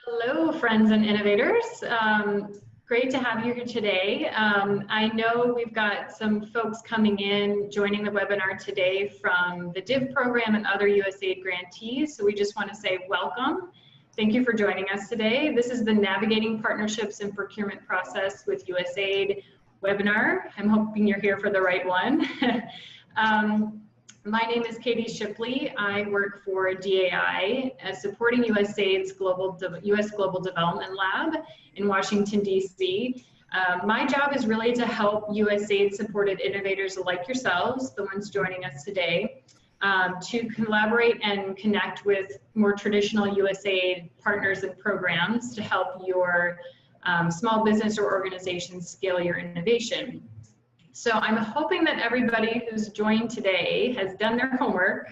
Hello, friends and innovators. Great to have you here today. I know we've got some folks coming in, joining the webinar today from the DIV program and other USAID grantees, so we just want to say welcome. Thank you for joining us today. This is the Navigating Partnerships and Procurement Process with USAID webinar. I'm hoping you're here for the right one. My name is Katie Shipley. I work for DAI as supporting USAID's US Global Development Lab in Washington, D.C. My job is really to help USAID supported innovators like yourselves, the ones joining us today, to collaborate and connect with more traditional USAID partners and programs to help your small business or organization scale your innovation. So I'm hoping that everybody who's joined today has done their homework.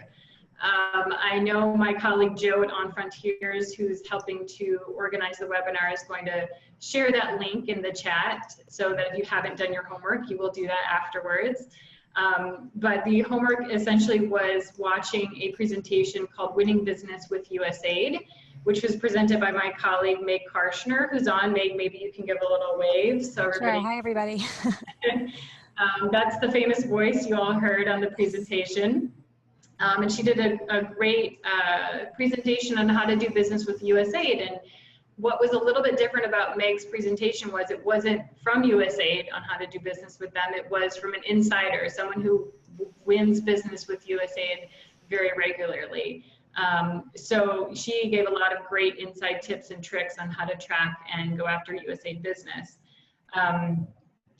I know my colleague Joe at On Frontiers, who's helping to organize the webinar, is going to share that link in the chat so that if you haven't done your homework, you will do that afterwards. But the homework essentially was watching a presentation called Winning Business with USAID, which was presented by my colleague Meg Karshner, who's on. Meg, maybe you can give a little wave. So everybody. Sure. Hi, everybody. That's the famous voice you all heard on the presentation. And she did a great presentation on how to do business with USAID. And what was a little bit different about Meg's presentation was it wasn't from USAID on how to do business with them. It was from an insider, someone who wins business with USAID very regularly. So she gave a lot of great inside tips and tricks on how to track and go after USAID business.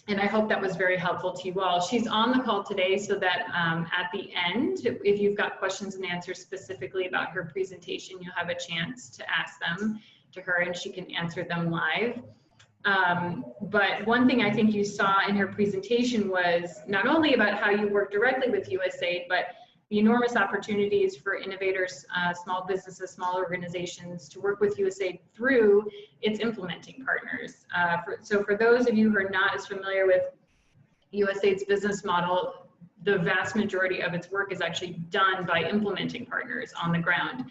And I hope that was very helpful to you all. She's on the call today so that at the end, if you've got questions and answers specifically about her presentation, you'll have a chance to ask them to her and she can answer them live. But one thing I think you saw in her presentation was not only about how you work directly with USAID, but the enormous opportunities for innovators, small businesses, small organizations to work with USAID through its implementing partners. So for those of you who are not as familiar with USAID's business model, the vast majority of its work is actually done by implementing partners on the ground.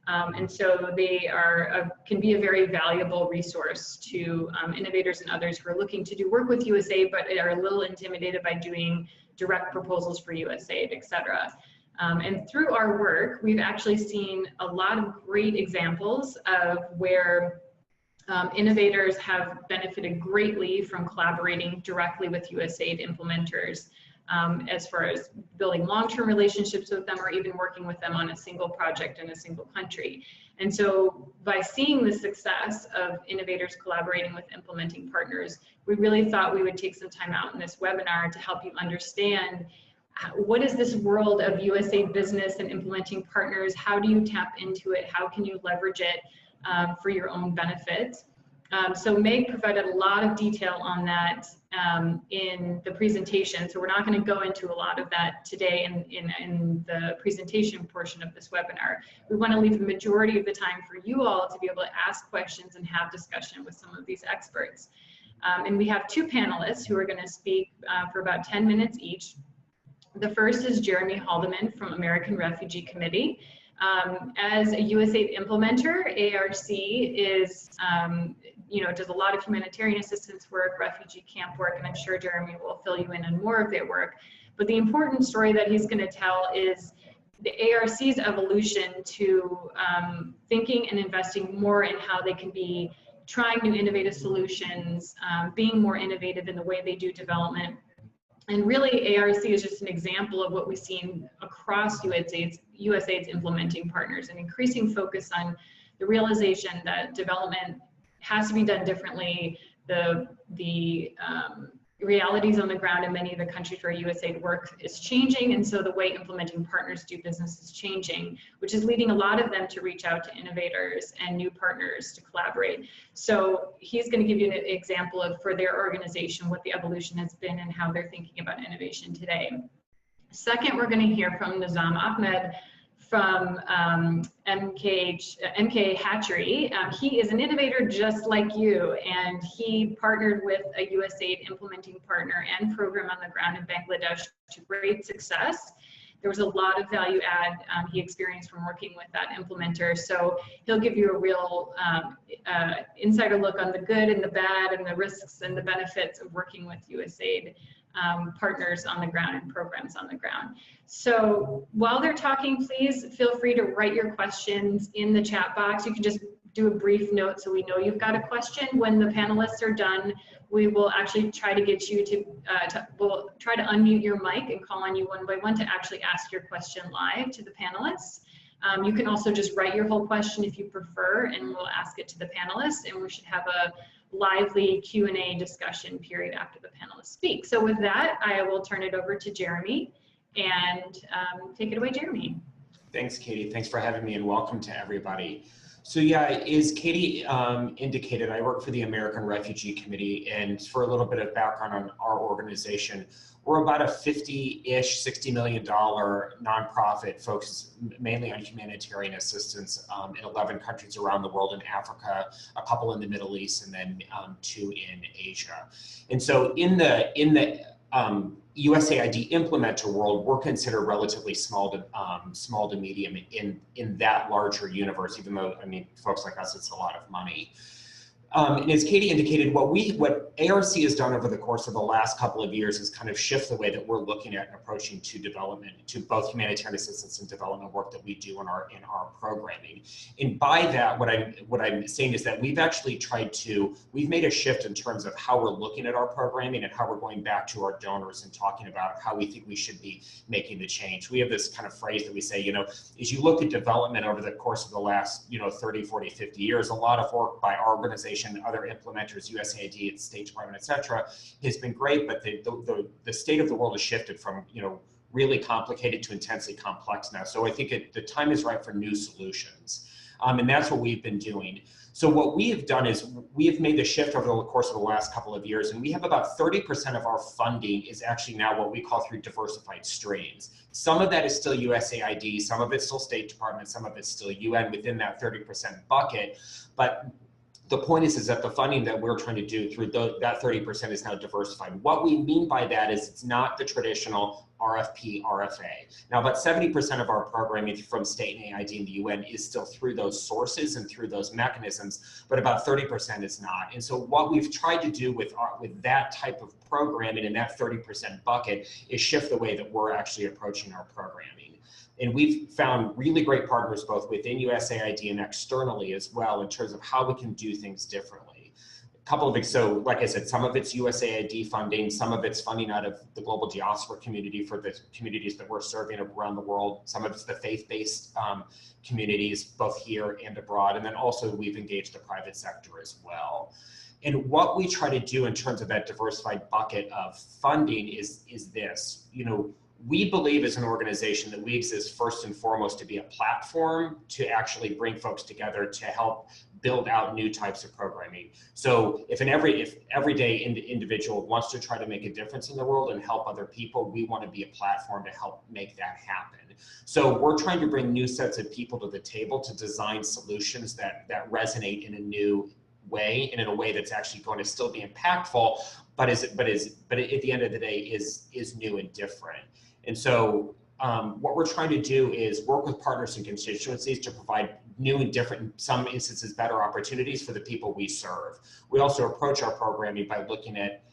And so they can be a very valuable resource to innovators and others who are looking to do work with USAID, but are a little intimidated by doing direct proposals for USAID, et cetera. And through our work, we've actually seen a lot of great examples of where innovators have benefited greatly from collaborating directly with USAID implementers, as far as building long-term relationships with them or even working with them on a single project in a single country. And so by seeing the success of innovators collaborating with implementing partners, we really thought we would take some time out in this webinar to help you understand what is this world of USAID business and implementing partners? How do you tap into it? How can you leverage it for your own benefit? So Meg provided a lot of detail on that in the presentation. So we're not going to go into a lot of that today in the presentation portion of this webinar. We want to leave the majority of the time for you all to be able to ask questions and have discussion with some of these experts. And we have two panelists who are going to speak for about 10 minutes each. The first is Jeremy Haldeman from American Refugee Committee. As a USAID implementer, ARC is, does a lot of humanitarian assistance work, refugee camp work, and I'm sure Jeremy will fill you in on more of their work. But the important story that he's going to tell is the ARC's evolution to thinking and investing more in how they can be trying new innovative solutions, being more innovative in the way they do development. And really, ARC is just an example of what we've seen across USAID's implementing partners, an increasing focus on the realization that development has to be done differently. The realities on the ground in many of the countries where USAID work is changing, and so the way implementing partners do business is changing, which is leading a lot of them to reach out to innovators and new partners to collaborate. So he's going to give you an example of, for their organization, what the evolution has been and how they're thinking about innovation today. Second, we're going to hear from Nizam Ahmad from MKA Hatchery. He is an innovator just like you, and he partnered with a USAID implementing partner and program on the ground in Bangladesh to great success. There was a lot of value add he experienced from working with that implementer. So he'll give you a real insider look on the good and the bad and the risks and the benefits of working with USAID partners on the ground and programs on the ground. So while they're talking, please feel free to write your questions in the chat box. You can just do a brief note so we know you've got a question. When the panelists are done, we will actually try to get you to, we'll try to unmute your mic and call on you one by one to actually ask your question live to the panelists. You can also just write your whole question if you prefer, and we'll ask it to the panelists, and we should have a lively Q&A discussion period after the panelists speak. So with that, I will turn it over to Jeremy, and take it away, Jeremy. Thanks, Katie. Thanks for having me, and welcome to everybody. So yeah, as Katie indicated, I work for the American Refugee Committee, and for a little bit of background on our organization, we're about a 50-ish, $60 million nonprofit focused mainly on humanitarian assistance in 11 countries around the world, in Africa, a couple in the Middle East, and then 2 in Asia. And so in the USAID implementer world, we're considered relatively small to medium in that larger universe, even though, I mean, folks like us, it's a lot of money. And as Katie indicated, what ARC has done over the course of the last couple of years is kind of shift the way that we're looking at and approaching to development, to both humanitarian assistance and development work that we do in our programming. And by that, what I'm saying is that we've actually we've made a shift in terms of how we're looking at our programming and how we're going back to our donors and talking about how we think we should be making the change. We have this kind of phrase that we say, you know, as you look at development over the course of the last, 30, 40, 50 years, a lot of work by our organization, other implementers, USAID, State Department, et cetera, has been great, but the state of the world has shifted from, really complicated to intensely complex now. So I think the time is right for new solutions. And that's what we've been doing. So what we have done is we have made the shift over the course of the last couple of years, and we have about 30% of our funding is actually now what we call through diversified streams. Some of that is still USAID, some of it's still State Department, some of it's still UN within that 30% bucket. But the point is that the funding that we're trying to do through that 30% is now diversified. What we mean by that is it's not the traditional RFP, RFA. Now, about 70% of our programming from state and AID and the UN is still through those sources and through those mechanisms, but about 30% is not. And so what we've tried to do with that type of programming in that 30% bucket is shift the way that we're actually approaching our programming. And we've found really great partners both within USAID and externally as well in terms of how we can do things differently. A couple of things, so like I said, some of it's USAID funding, some of it's funding out of the global diaspora community for the communities that we're serving around the world. Some of it's the faith-based communities, both here and abroad. And then also we've engaged the private sector as well. And what we try to do in terms of that diversified bucket of funding is this, we believe as an organization that we exist first and foremost to be a platform to actually bring folks together to help build out new types of programming. So if everyday individual wants to try to make a difference in the world and help other people, we want to be a platform to help make that happen. So we're trying to bring new sets of people to the table to design solutions that resonate in a new way and in a way that's actually going to still be impactful, but at the end of the day is new and different. And so what we're trying to do is work with partners and constituencies to provide new and different, in some instances, better opportunities for the people we serve. We also approach our programming by looking at,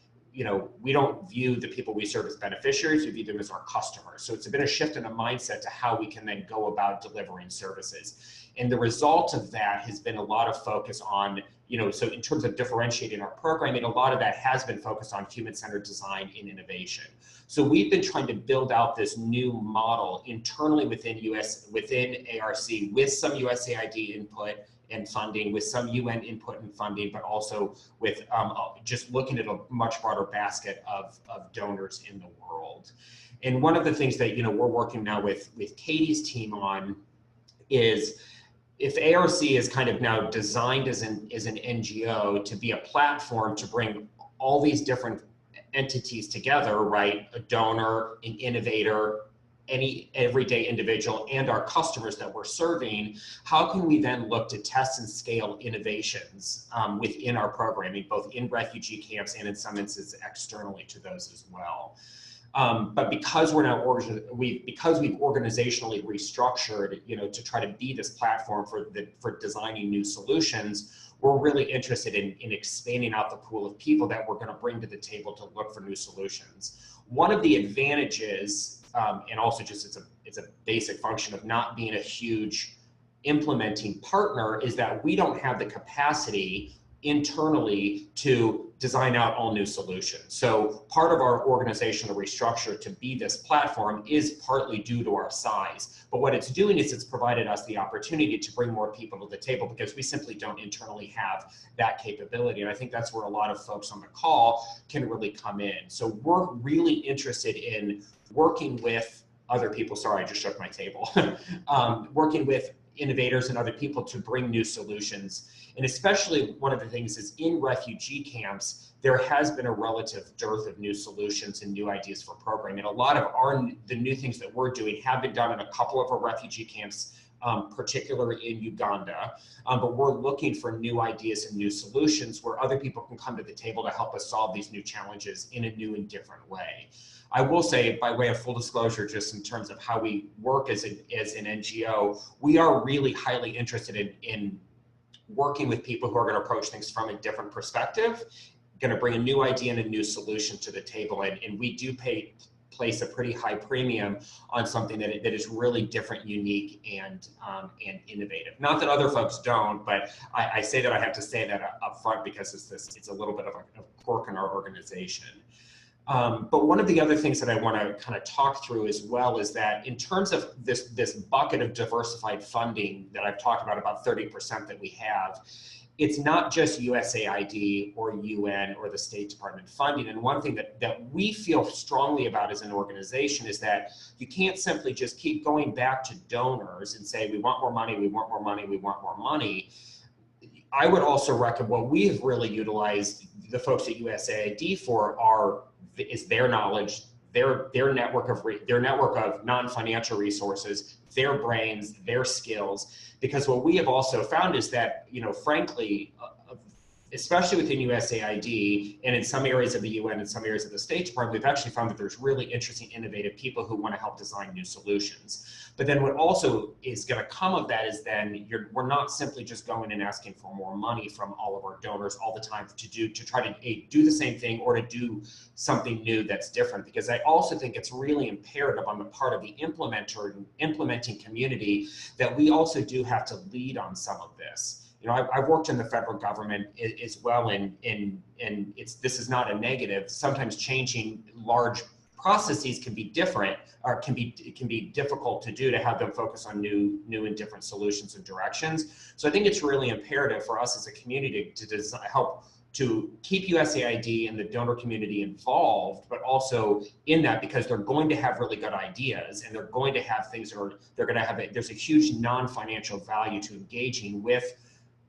we don't view the people we serve as beneficiaries, we view them as our customers. So it's been a shift in a mindset to how we can then go about delivering services. And the result of that has been a lot of focus on, so in terms of differentiating our programming, a lot of that has been focused on human-centered design and innovation. So we've been trying to build out this new model internally within ARC with some USAID input and funding, with some UN input and funding, but also with just looking at a much broader basket of donors in the world. And one of the things that we're working now with Katie's team on is, if ARC is kind of now designed as an NGO to be a platform to bring all these different entities together, right? A donor, an innovator, any everyday individual, and our customers that we're serving, how can we then look to test and scale innovations within our programming, both in refugee camps and in some instances externally to those as well? But because we've organizationally restructured, to try to be this platform for designing new solutions, we're really interested in expanding out the pool of people that we're going to bring to the table to look for new solutions. One of the advantages, and also just it's a basic function of not being a huge implementing partner, is that we don't have the capacity internally to design out all new solutions. So part of our organizational restructure to be this platform is partly due to our size. But what it's doing is it's provided us the opportunity to bring more people to the table because we simply don't internally have that capability. And I think that's where a lot of folks on the call can really come in. So we're really interested in working with other people. Sorry, I just shook my table. Working with innovators and other people to bring new solutions. And especially one of the things is in refugee camps, there has been a relative dearth of new solutions and new ideas for programming. A lot of the new things that we're doing have been done in a couple of our refugee camps, particularly in Uganda, but we're looking for new ideas and new solutions where other people can come to the table to help us solve these new challenges in a new and different way. I will say, by way of full disclosure, just in terms of how we work as an NGO, we are really highly interested in working with people who are going to approach things from a different perspective, going to bring a new idea and a new solution to the table. And we do place a pretty high premium on something that is really different, unique, and innovative. Not that other folks don't, but I say that I have to say that up front because it's a little bit of a quirk in our organization. But one of the other things that I want to kind of talk through as well is that in terms of this bucket of diversified funding that I've talked about 30% that we have, it's not just USAID or UN or the State Department funding. And one thing that we feel strongly about as an organization is that you can't simply just keep going back to donors and say, we want more money, we want more money, we want more money. I would also recommend what we have really utilized the folks at USAID for is their knowledge, their network of non-financial resources, their brains, their skills. Because what we have also found is that, frankly, especially within USAID and in some areas of the UN and some areas of the State Department, we've actually found that there's really interesting, innovative people who want to help design new solutions. But then what also is going to come of that is then we're not simply just going and asking for more money from all of our donors all the time to try to do the same thing or to do something new that's different. Because I also think it's really imperative on the part of the implementing community that we also do have to lead on some of this. I've worked in the federal government as well, and this is not a negative. Sometimes changing large processes can be different, or can be difficult to do, to have them focus on new and different solutions and directions. So I think it's really imperative for us as a community to help to keep USAID and the donor community involved, but also in that, because they're going to have really good ideas and they're going to have things there's a huge non-financial value to engaging with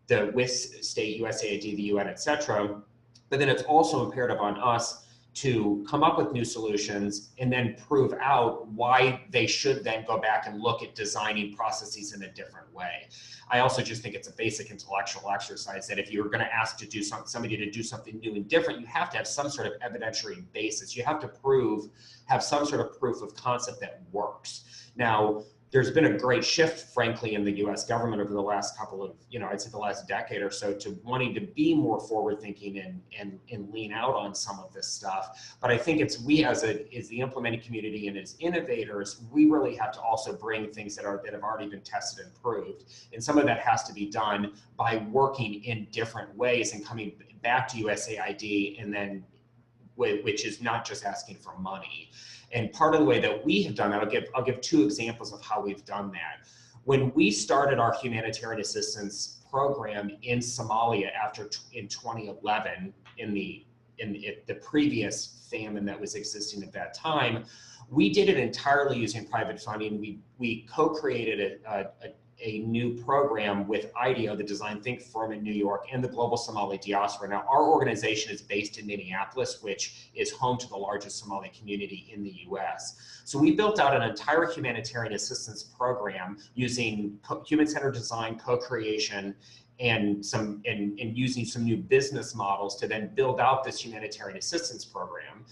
state, USAID, the UN, et cetera. But then it's also imperative on us to come up with new solutions and then prove out why they should then go back and look at designing processes in a different way. I also just think it's a basic intellectual exercise that if you're going to ask to do somebody to do something new and different, you have to have some sort of evidentiary basis. You have to have some sort of proof of concept that works. Now, there's been a great shift, frankly, in the US government over the last couple of, I'd say the last decade or so, to wanting to be more forward-thinking and lean out on some of this stuff. But I think we as the implementing community and as innovators, we really have to also bring things that have already been tested and proved. And some of that has to be done by working in different ways and coming back to USAID, and then which is not just asking for money. And part of the way that we have done that, I'll give two examples of how we've done that. When we started our humanitarian assistance program in Somalia in 2011, in the previous famine that was existing at that time, we did it entirely using private funding. We co-created a new program with IDEO, the design think firm in New York, and the global Somali diaspora. Now, our organization is based in Minneapolis, which is home to the largest Somali community in the US. So we built out an entire humanitarian assistance program using human-centered design, co-creation, and using some new business models to then build out this humanitarian assistance program.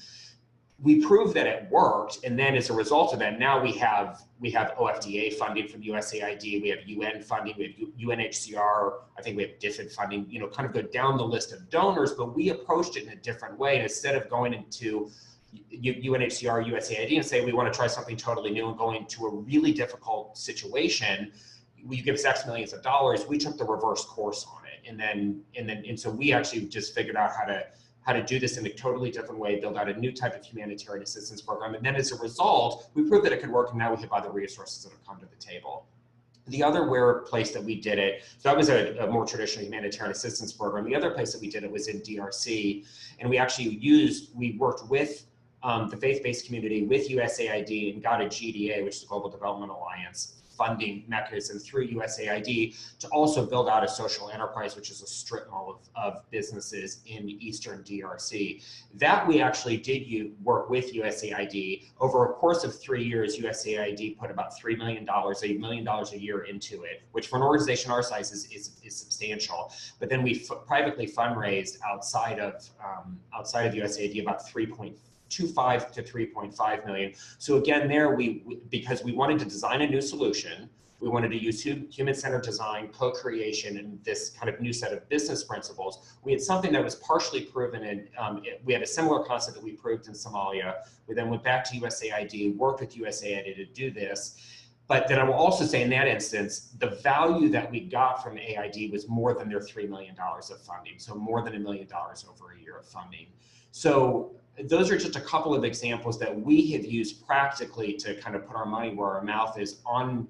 we proved that it worked, and then as a result of that, now we have OFDA funding from USAID, we have UN funding, we have UNHCR, I think we have DFID funding, you know, kind of go down the list of donors, but we approached it in a different way. And instead of going into UNHCR, USAID and say we want to try something totally new and going into a really difficult situation, you give us X millions of dollars, we took the reverse course on it. And so we actually just figured out how to do this in a totally different way, build out a new type of humanitarian assistance program. And then as a result, we proved that it could work, and now we have other resources that have come to the table. The other place that we did it, so that was a more traditional humanitarian assistance program. The other place that we did it was in DRC, and we worked with the faith-based community, with USAID, and got a GDA, which is the Global Development Alliance, funding mechanism through USAID to also build out a social enterprise, which is a strip mall of businesses in Eastern DRC. That we actually did work with USAID. Over a course of 3 years, USAID put about $3 million, $1 million a year into it, which for an organization our size is substantial. But then we privately fundraised outside of USAID about 3.25 to 3.5 million. So again, there because we wanted to design a new solution, we wanted to use human-centered design, co-creation, and this kind of new set of business principles. We had something that was partially proven, and we had a similar concept that we proved in Somalia. We then went back to USAID, worked with USAID to do this. But then I will also say in that instance, the value that we got from AID was more than their $3 million of funding. So more than $1 million over a year of funding. So those are just a couple of examples that we have used practically to kind of put our money where our mouth is on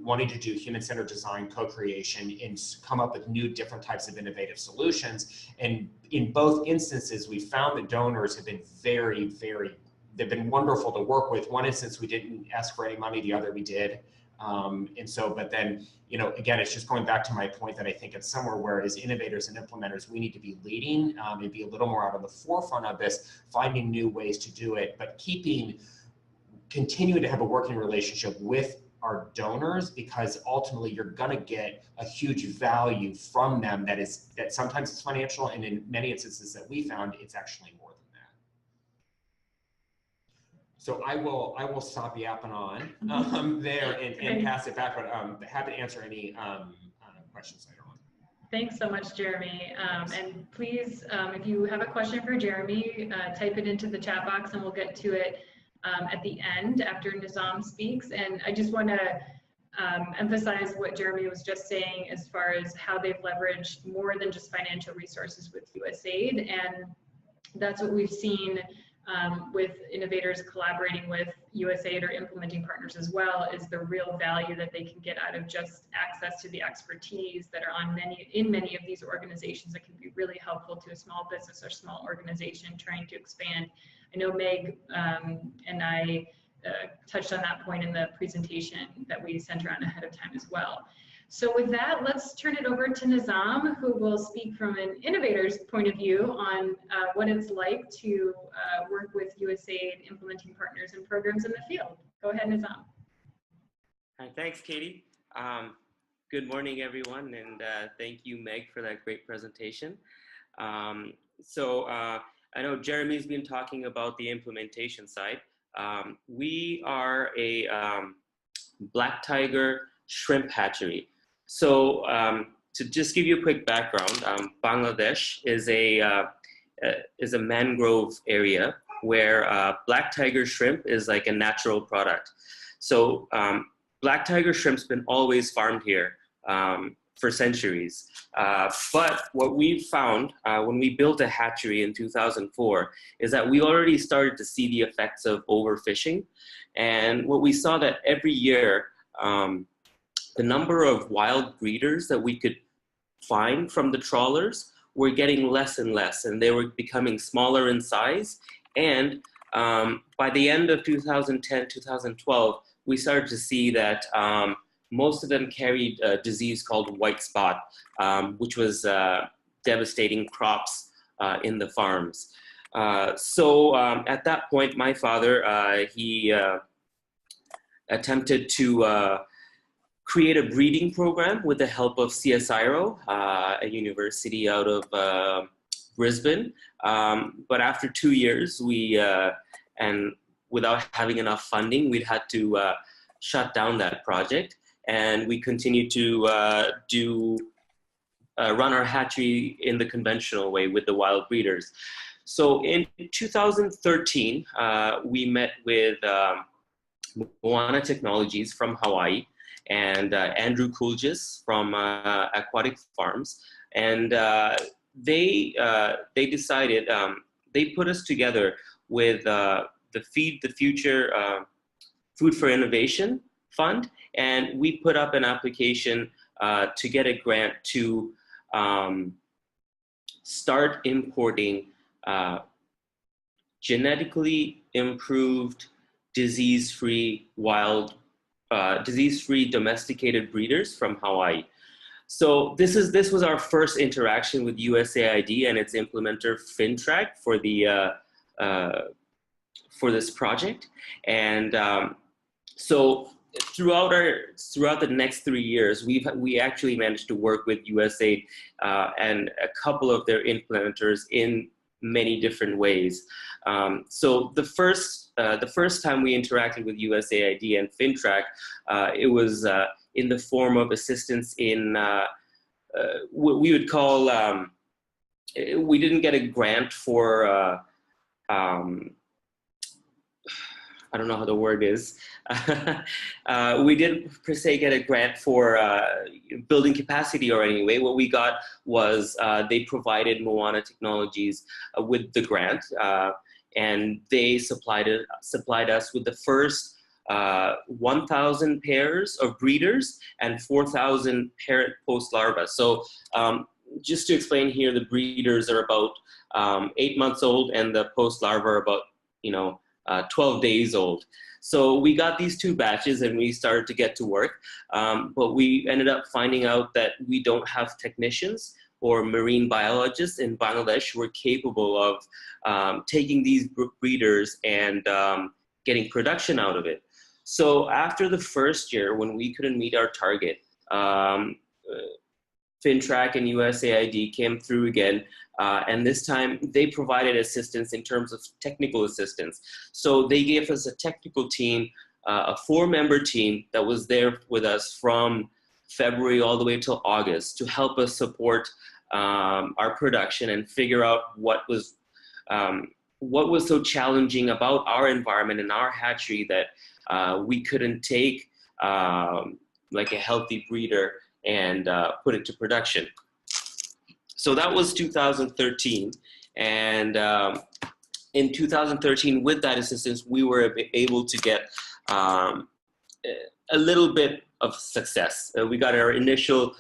wanting to do human-centered design, co-creation, and come up with new, different types of innovative solutions. And in both instances, we found that donors have been they've been wonderful to work with. One instance, we didn't ask for any money, the other we did. But then, you know, again, it's just going back to my point that I think it's somewhere where as innovators and implementers, we need to be leading and be a little more out on the forefront of this, finding new ways to do it, but continuing to have a working relationship with our donors, because ultimately you're going to get a huge value from them that sometimes it's financial, and in many instances that we found, it's actually more than that. So I will stop yapping on there and pass it back, but I'm happy to answer any questions later on. Thanks so much, Jeremy. And please, if you have a question for Jeremy, type it into the chat box and we'll get to it at the end after Nizam speaks. And I just want to emphasize what Jeremy was just saying as far as how they've leveraged more than just financial resources with USAID. And that's what we've seen with innovators collaborating with USAID or implementing partners as well, is the real value that they can get out of just access to the expertise that are in many of these organizations that can be really helpful to a small business or small organization trying to expand. I know Meg and I touched on that point in the presentation that we sent around ahead of time as well. So with that, let's turn it over to Nizam, who will speak from an innovator's point of view on what it's like to work with USAID implementing partners and programs in the field. Go ahead, Nizam. Hi, thanks, Katie. Good morning, everyone, and thank you, Meg, for that great presentation. I know Jeremy's been talking about the implementation side. We are a black tiger shrimp hatchery. So to just give you a quick background, Bangladesh is a mangrove area where black tiger shrimp is like a natural product. So black tiger shrimp's been always farmed here for centuries. But what we found when we built a hatchery in 2004 is that we already started to see the effects of overfishing. And what we saw that every year, the number of wild breeders that we could find from the trawlers were getting less and less, and they were becoming smaller in size. And by the end of 2010, 2012, we started to see that most of them carried a disease called white spot, which was devastating crops in the farms. So at that point, my father, he attempted to create a breeding program with the help of CSIRO, a university out of Brisbane. But after 2 years, we and without having enough funding, we'd had to shut down that project. And we continued to run our hatchery in the conventional way with the wild breeders. So in 2013, we met with Moana Technologies from Hawaii and Andrew Kulgis from Aquatic Farms. And they decided, they put us together with the Feed the Future Food for Innovation Fund, and we put up an application to get a grant to start importing genetically improved, disease-free disease-free domesticated breeders from Hawaii. So this was our first interaction with USAID and its implementer FinTrack for the for this project. And so throughout the next 3 years, we actually managed to work with USAID and a couple of their implementers in many different ways. So the first time we interacted with USAID and FinTrack, it was in the form of assistance in what we would call, we didn't get a grant for, I don't know how the word is. We didn't per se get a grant for building capacity or anyway. What we got was they provided Moana Technologies with the grant, and they supplied us with the first 1,000 pairs of breeders and 4,000 parent post larvae. So just to explain here, the breeders are about 8 months old, and the post larvae are about 12 days old. So we got these 2 batches and we started to get to work, but we ended up finding out that we don't have technicians or marine biologists in Bangladesh who are capable of taking these breeders and getting production out of it. So after the first year, when we couldn't meet our target, FinTrack and USAID came through again, and this time they provided assistance in terms of technical assistance. So they gave us a technical team, a 4-member team that was there with us from February all the way till August to help us support our production and figure out what was so challenging about our environment and our hatchery that we couldn't take like a healthy breeder and put it to production. So that was 2013, and in 2013, with that assistance, we were able to get a little bit of success. We got our initial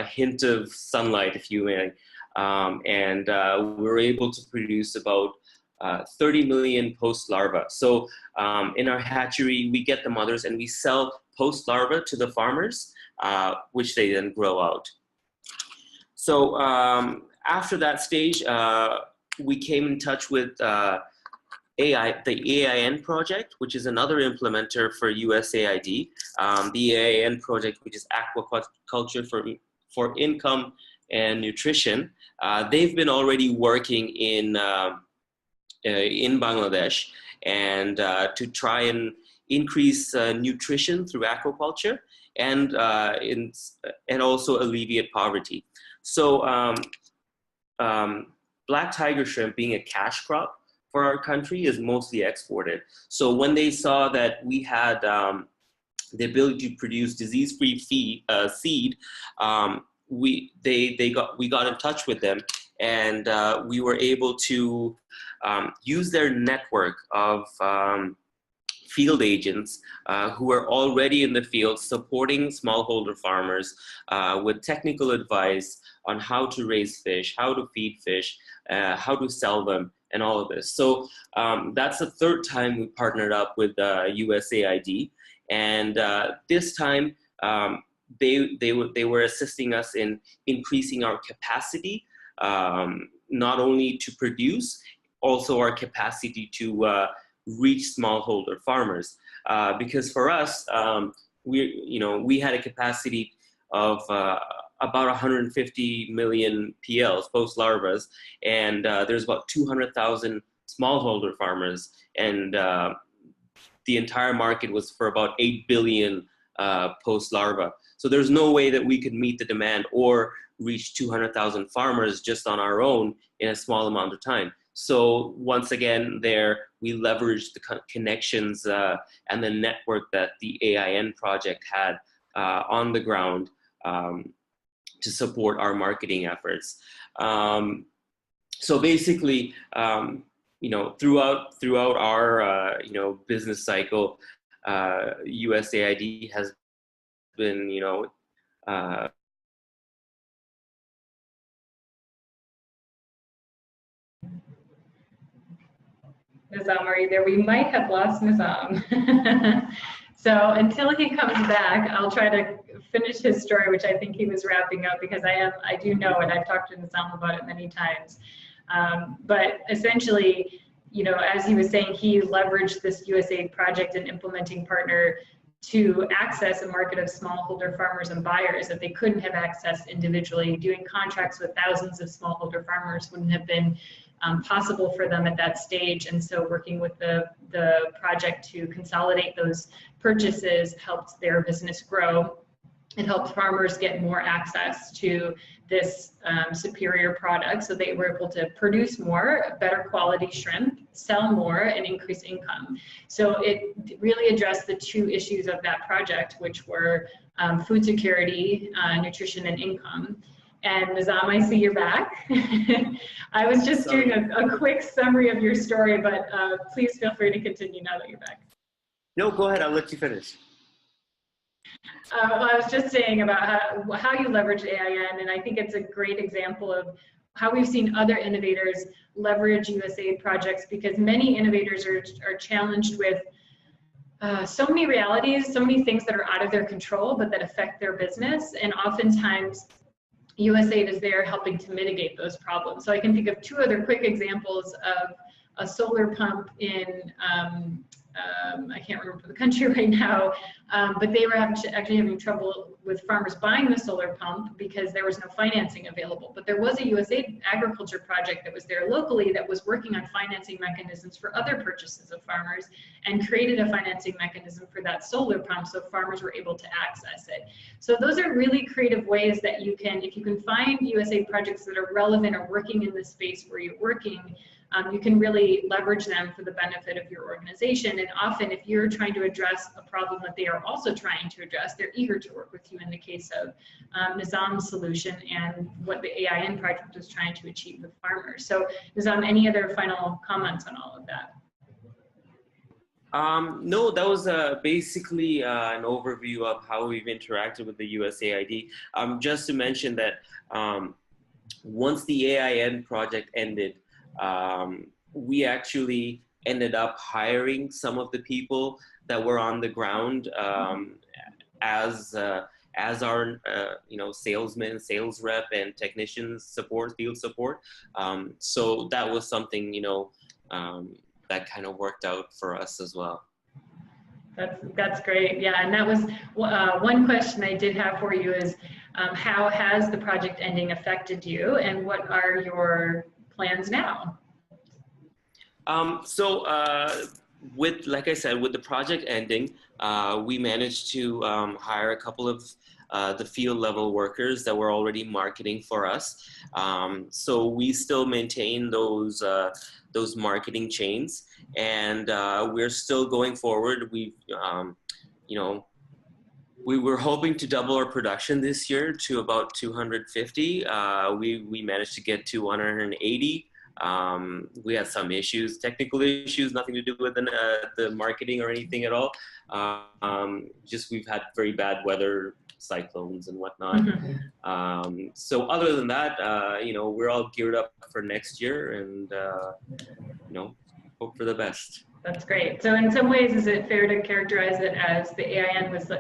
hint of sunlight, if you may, and we were able to produce about 30 million post larvae. So in our hatchery, we get the mothers and we sell post larvae to the farmers, which they then grow out. So after that stage, we came in touch with the AIN project, which is another implementer for USAID. The AIN project, which is aquaculture for income and nutrition. They've been already working in Bangladesh and to try and increase nutrition through aquaculture and also alleviate poverty. So black tiger shrimp, being a cash crop for our country, is mostly exported. So when they saw that we had the ability to produce disease-free seed, we got in touch with them, and we were able to use their network of field agents who are already in the field supporting smallholder farmers with technical advice on how to raise fish, how to feed fish, how to sell them, and all of this. So that's the 3rd time we partnered up with USAID, and this time they were assisting us in increasing our capacity, not only to produce, also our capacity to reach smallholder farmers. Because for us, we had a capacity of about 150 million PLs, post larvas, and there's about 200,000 smallholder farmers, and the entire market was for about 8 billion post-larva. So there's no way that we could meet the demand or reach 200,000 farmers just on our own in a small amount of time. So once again, there we leveraged the connections and the network that the AIN project had on the ground to support our marketing efforts. So basically, throughout our business cycle, USAID has been Nizam, are you there? We might have lost Nizam. So until he comes back, I'll try to finish his story, which I think he was wrapping up, because I do know, and I've talked to Nizam about it many times. But essentially, as he was saying, he leveraged this USAID project and implementing partner to access a market of smallholder farmers and buyers that they couldn't have accessed individually. Doing contracts with thousands of smallholder farmers wouldn't have been possible for them at that stage. And so working with the project to consolidate those purchases helped their business grow. It helped farmers get more access to this superior product, so they were able to produce more, better quality shrimp, sell more, and increase income. So it really addressed the two issues of that project, which were food security, nutrition, and income. And Nizam, I see you're back. I was just doing a quick summary of your story, but please feel free to continue now that you're back. No, go ahead, I'll let you finish. I was just saying about how you leverage AIN, and I think it's a great example of how we've seen other innovators leverage USAID projects, because many innovators are challenged with so many realities, so many things that are out of their control, but that affect their business. And oftentimes, USAID is there helping to mitigate those problems. So I can think of two other quick examples of a solar pump in I can't remember the country right now, but they were actually having trouble with farmers buying the solar pump because there was no financing available. But there was a USAID agriculture project that was there locally that was working on financing mechanisms for other purchases of farmers, and created a financing mechanism for that solar pump so farmers were able to access it. So those are really creative ways that you can, if you can find USAID projects that are relevant or working in the space where you're working, you can really leverage them for the benefit of your organization. And often if you're trying to address a problem that they are also trying to address, they're eager to work with you in the case of Nizam's solution and what the AIN project was trying to achieve with farmers. So Nizam, any other final comments on all of that? No, that was basically an overview of how we've interacted with the USAID. Just to mention that once the AIN project ended, we actually ended up hiring some of the people that were on the ground as our salesmen, sales rep, and technicians support, field support. So that was something that kind of worked out for us as well. That's great. Yeah, and that was one question I did have for you is how has the project ending affected you, and what are your plans now? Like I said, with the project ending, we managed to hire a couple of the field level workers that were already marketing for us. So we still maintain those marketing chains, and we're still going forward. We were hoping to double our production this year to about 250. We managed to get to 180. We had some issues, technical issues, nothing to do with the marketing or anything at all. Just we've had very bad weather, cyclones and whatnot. Mm-hmm. So other than that, we're all geared up for next year, and hope for the best. That's great. So in some ways, is it fair to characterize it as the AIN was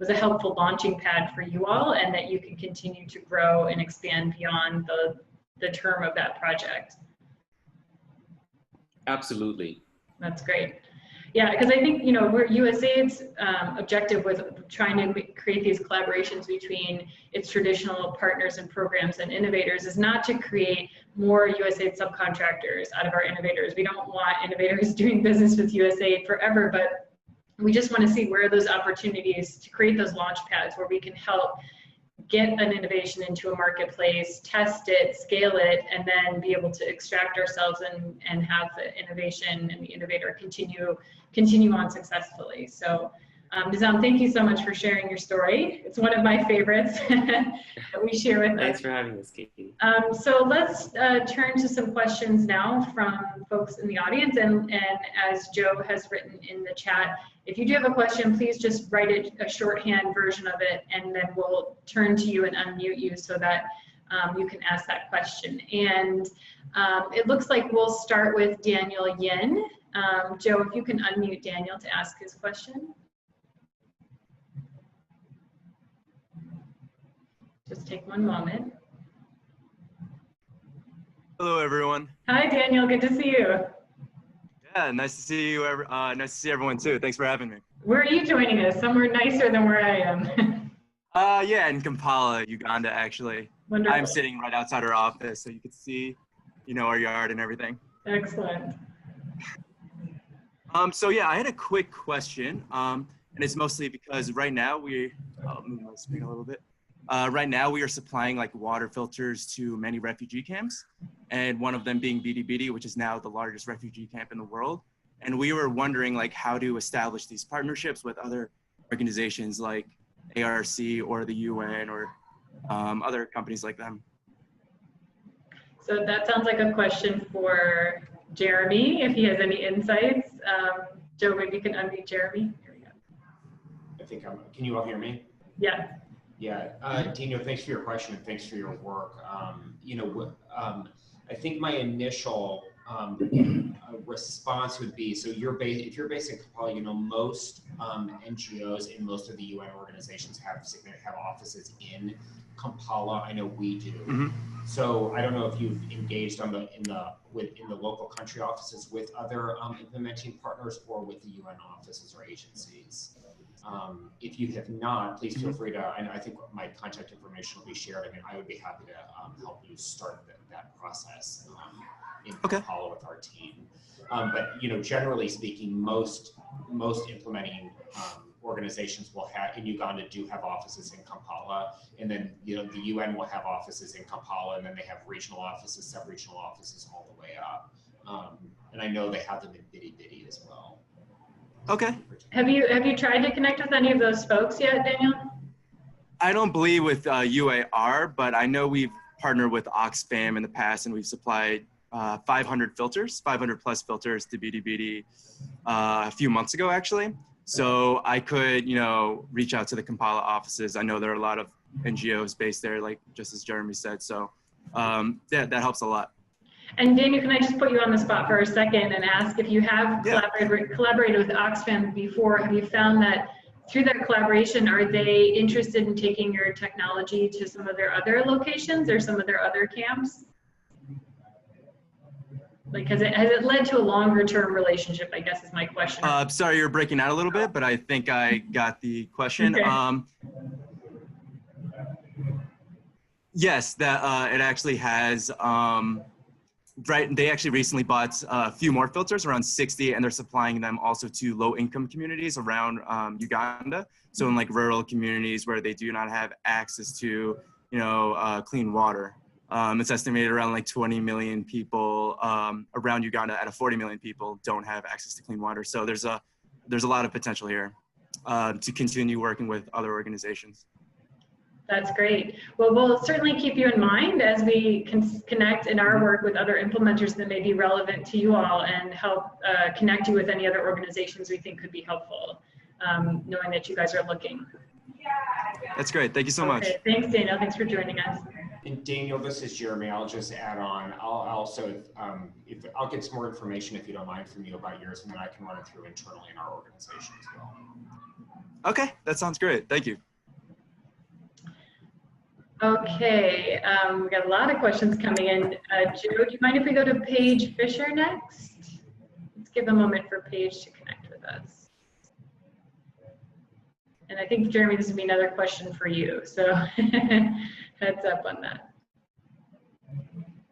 a helpful launching pad for you all, and that you can continue to grow and expand beyond the term of that project? Absolutely. That's great. Yeah, because I think, you know, USAID's objective with trying to create these collaborations between its traditional partners and programs and innovators is not to create more USAID subcontractors out of our innovators. We don't want innovators doing business with USAID forever, but we just want to see where are those opportunities to create those launch pads where we can help get an innovation into a marketplace, test it, scale it, and then be able to extract ourselves and have the innovation and the innovator continue on successfully. So Nizam, thank you so much for sharing your story. It's one of my favorites that we share with us. Thanks for having us, Katie. So let's turn to some questions now from folks in the audience. And as Joe has written in the chat, if you do have a question, please just write it, a shorthand version of it, and then we'll turn to you and unmute you so that you can ask that question. And it looks like we'll start with Daniel Yin. Joe, if you can unmute Daniel to ask his question. Just take one moment. Hello, everyone. Hi, Daniel. Good to see you. Yeah, nice to see you. Nice to see everyone too. Thanks for having me. Where are you joining us? Somewhere nicer than where I am. Yeah, in Kampala, Uganda, actually. Wonderful. I'm sitting right outside our office, so you can see, you know, our yard and everything. Excellent. So yeah, I had a quick question, and it's mostly because right now I'll move my screen a little bit. Right now we are supplying like water filters to many refugee camps, and one of them being Bidi, which is now the largest refugee camp in the world. And we were wondering like how to establish these partnerships with other organizations like ARC or the UN or other companies like them. So that sounds like a question for Jeremy, if he has any insights. Joe, maybe you can unmute Jeremy. Here we go. I think can you all hear me? Yeah. Yeah, Dino, thanks for your question and thanks for your work. You know, I think my initial response would be, so if you're based in Kampala, you know, most NGOs and most of the UN organizations have offices in Kampala. I know we do. Mm-hmm. So I don't know if you've engaged in the local country offices with other implementing partners or with the UN offices or agencies. If you have not, please feel free to, I think my contact information will be shared. I mean, I would be happy to help you start that process in Kampala with our team. But, you know, generally speaking, most implementing organizations will have, in Uganda, do have offices in Kampala. And then, you know, the UN will have offices in Kampala, and then they have regional offices, sub-regional offices all the way up. And I know they have them in Bidi as well. Okay. Have you tried to connect with any of those folks yet, Daniel? I don't believe with UAR, but I know we've partnered with Oxfam in the past, and we've supplied 500 plus filters to Bidi a few months ago, actually. So I could, you know, reach out to the Kampala offices. I know there are a lot of NGOs based there, like just as Jeremy said. So yeah, that helps a lot. And Daniel, can I just put you on the spot for a second and ask if you have collaborated with Oxfam before, have you found that through that collaboration, are they interested in taking your technology to some of their other locations or some of their other camps? Like, has it led to a longer term relationship, I guess is my question. Sorry, you're breaking out a little bit, but I think I got the question. Okay. Yes, that it actually has, right, they actually recently bought a few more filters, around 60, and they're supplying them also to low-income communities around Uganda. So in like rural communities where they do not have access to, you know, clean water. It's estimated around like 20 million people around Uganda out of 40 million people don't have access to clean water. So there's a lot of potential here to continue working with other organizations. That's great. Well, we'll certainly keep you in mind as we connect in our work with other implementers that may be relevant to you all and help connect you with any other organizations we think could be helpful, knowing that you guys are looking. That's great. Thank you so much. Thanks, Daniel. Thanks for joining us. And Daniel, this is Jeremy. I'll just add on. I'll also, I'll get some more information if you don't mind from you about yours, and then I can run it through internally in our organization as well. Okay, that sounds great. Thank you. Okay, we got a lot of questions coming in. Joe, do you mind if we go to Paige Fisher next? Let's give a moment for Paige to connect with with us. And I think, Jeremy, this would be another question for you. So heads up on that.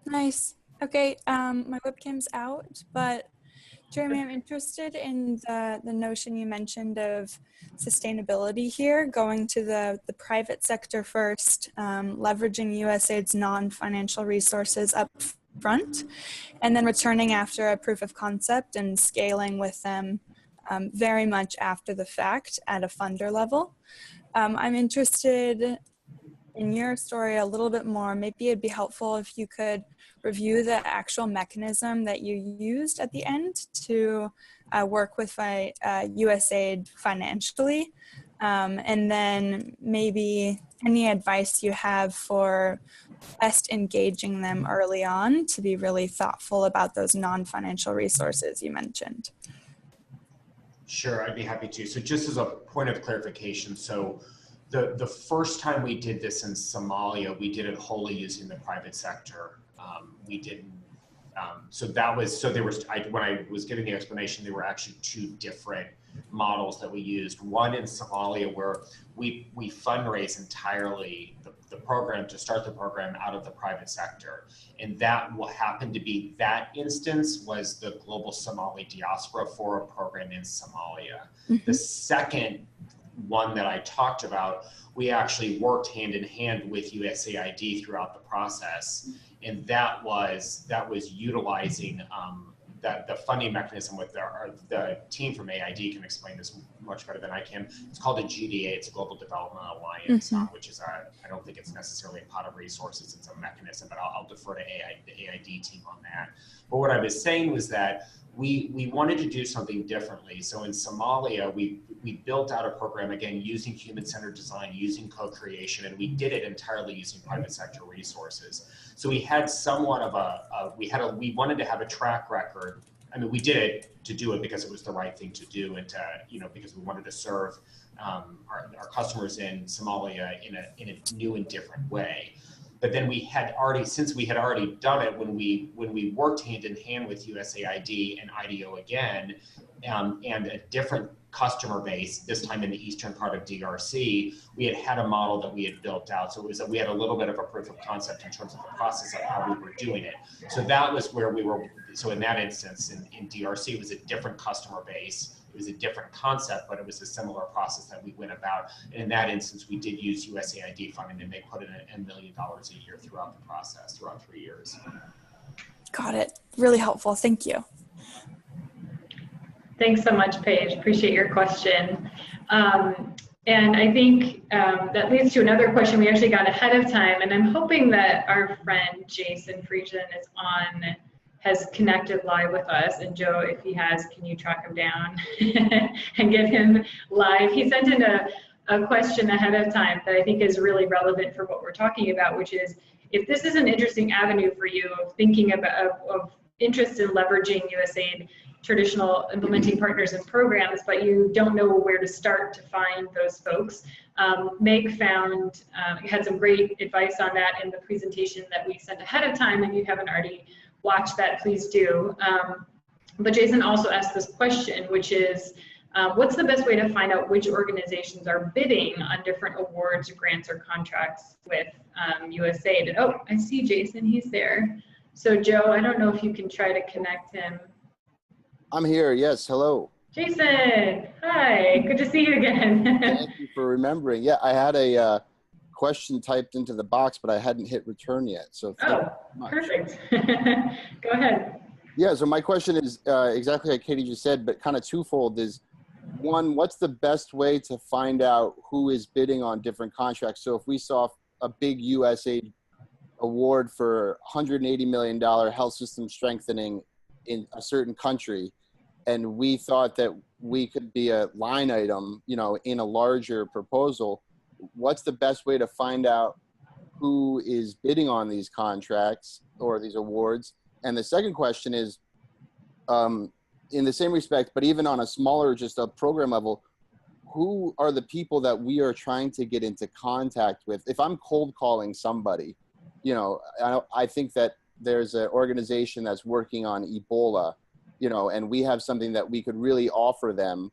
Nice. Okay, my webcam's out, but Jeremy, I'm interested in the notion you mentioned of sustainability here, going to the private sector first, leveraging USAID's non-financial resources up front, and then returning after a proof of concept and scaling with them very much after the fact at a funder level. I'm interested in your story a little bit more. Maybe it'd be helpful if you could review the actual mechanism that you used at the end to work with USAID financially, and then maybe any advice you have for best engaging them early on to be really thoughtful about those non-financial resources you mentioned. Sure, I'd be happy to. So just as a point of clarification, so the first time we did this in Somalia, we did it wholly using the private sector. We didn't, when I was giving the explanation, there were actually two different models that we used. One in Somalia where we fundraise entirely the program to start the program out of the private sector. And that what happened to be, that instance was the Global Somali Diaspora Forum program in Somalia. Mm-hmm. The second one that I talked about, we actually worked hand in hand with USAID throughout the process. And that was utilizing the funding mechanism with the team from AID can explain this much better than I can. It's called a GDA, it's a Global Development Alliance, mm-hmm. Which is I don't think it's necessarily a pot of resources, it's a mechanism, but I'll defer to the AID team on that. But what I was saying was that we wanted to do something differently. So in Somalia, we built out a program, again, using human-centered design, using co-creation, and we did it entirely using private sector resources. So we had somewhat of we wanted to have a track record. I mean, we did it to do it because it was the right thing to do, and to, because we wanted to serve our customers in Somalia in a new and different way. But then since we had already done it, when we worked hand in hand with USAID and IDO again, and a different customer base, this time in the eastern part of DRC, we had a model that we had built out. So it was that we had a little bit of a proof of concept in terms of the process of how we were doing it. So that was where we were. So in that instance, in DRC, it was a different customer base. It was a different concept, but it was a similar process that we went about. And in that instance, we did use USAID funding, and they put in $1 million a year throughout the process, throughout 3 years. Got it. Really helpful. Thank you. Thanks so much, Paige. Appreciate your question. And I think that leads to another question we actually got ahead of time. And I'm hoping that our friend Jason Friesian has connected live with us. And Joe, if he has, can you track him down and get him live? He sent in a question ahead of time that I think is really relevant for what we're talking about, which is, if this is an interesting avenue for you of thinking about of interest in leveraging USAID traditional implementing partners and programs, but you don't know where to start to find those folks. Meg had some great advice on that in the presentation that we sent ahead of time, and if you haven't already watched that, please do. But Jason also asked this question, which is, what's the best way to find out which organizations are bidding on different awards, grants, or contracts with USAID? Oh, I see Jason, he's there. So Joe, I don't know if you can try to connect him. I'm here, yes, hello. Jason, hi, good to see you again. Thank you for remembering. Yeah, I had a question typed into the box, but I hadn't hit return yet, so thank you so much. Perfect. Go ahead. Yeah, so my question is exactly like Katie just said, but kind of twofold is, one, what's the best way to find out who is bidding on different contracts? So if we saw a big USAID award for $180 million health system strengthening in a certain country, and we thought that we could be a line item, in a larger proposal, what's the best way to find out who is bidding on these contracts or these awards? And the second question is, in the same respect, but even on a smaller, just a program level, who are the people that we are trying to get into contact with? If I'm cold calling somebody, I think that there's an organization that's working on Ebola, you know, and we have something that we could really offer them,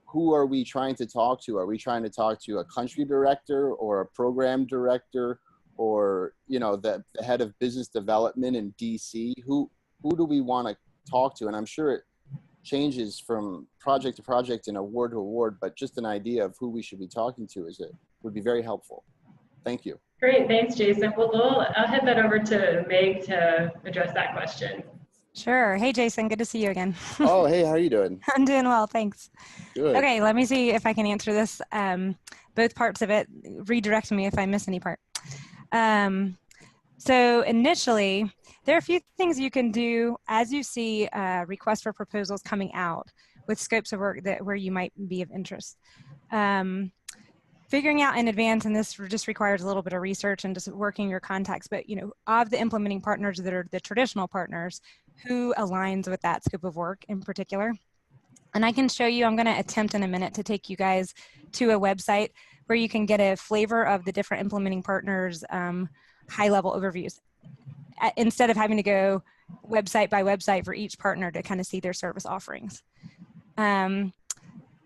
who are we trying to talk to? Are we trying to talk to a country director or a program director, or, you know, the head of business development in DC? Who do we want to talk to? And I'm sure it changes from project to project and award to award, but just an idea of who we should be talking to would be very helpful. Thank you. Great, thanks, Jason. Well, I'll head that over to Meg to address that question. Sure. Hey, Jason, good to see you again. Oh, hey, how are you doing? I'm doing well, thanks. Good. Okay, let me see if I can answer this. Both parts of it, redirect me if I miss any part. So initially, there are a few things you can do as you see requests for proposals coming out with scopes of work where you might be of interest. Figuring out in advance, and this just requires a little bit of research and just working your contacts, but, you know, of the implementing partners that are the traditional partners, who aligns with that scope of work in particular. And I can show you, I'm going to attempt in a minute to take you guys to a website where you can get a flavor of the different implementing partners' high-level overviews, instead of having to go website by website for each partner to kind of see their service offerings.